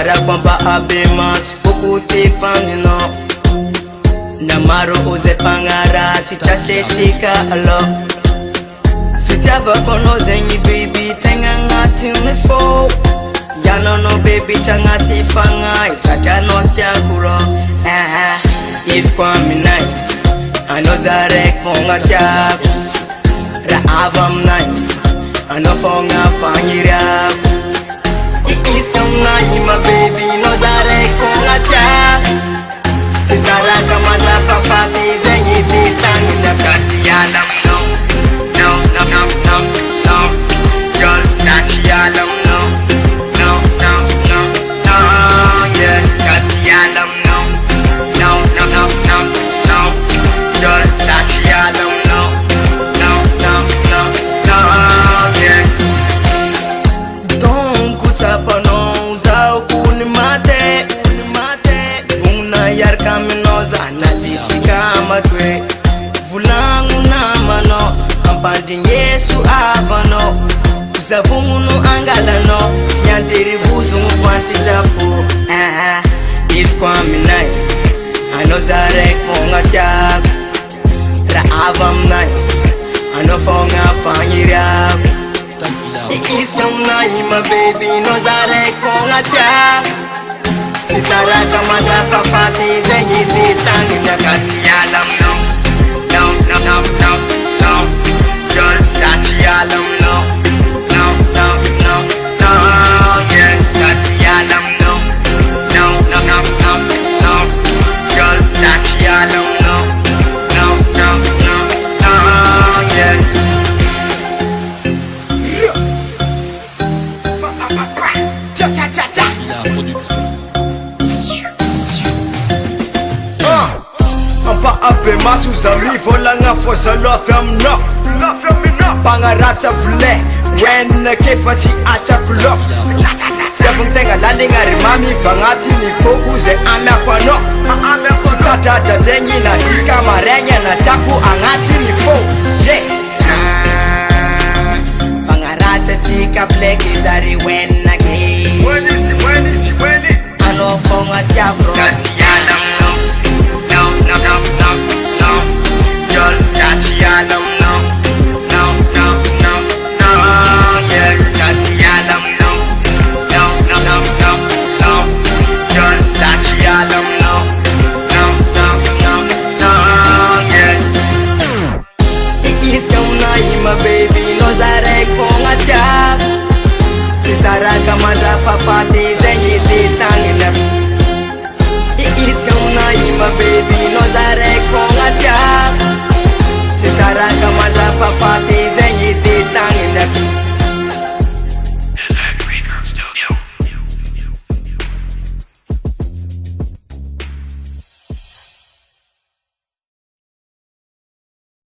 Para kwamba abemas fukuti fanino Namaro uze pangara chitasletika alo Fitaba kono zenyi baby tenga ngati mefo Yano no baby changati fanga Isaka no tiakuro Iskwa minai Ano zarek fonga tiaku Ra avam nai Ano fonga fangirap Iskwa nai my baby No zarek fonga tiaku Tisara kamana papati zenyi titangi Nakati yalam no No, no, no, no, no Girl, kati yalam no No, no, no, no Yeah, kati yalam no No, no, no, no, no Girl, kati yalam no No, no, no, no Yeah Don't kutapa no Zao kuni mate Funa yar kaminoza Nazisi kama twe Vulangu namano Ampandi Yesu avano Kusavungu angalano Sianteri buzu mkwanti tapu Iskwa minai Anozarek fonga tiaku Ra avam nai Ano fonga fangiriaku Iskwa minai my baby Nozarek fonga tiaku Tisara kamada papati zenyi titangi Nakati yalam no No, no, no, no, no Girl, kati yalam no No, no, no, no Yeah, kati yalam no No, no, no, no, no Girl, kati yalam no No, no, no, no Yeah Cha-cha-cha-cha La production. Ampa ape masu zami volanga fosa lofem no Pangaratsa vle When kefati asa kulo Yavung tenga lalinga rimami Vangati ni fokuze amya kwa no Titata dengi na siska marenya na taku angati ni fo Yes Pangaratsa tika pleki zari when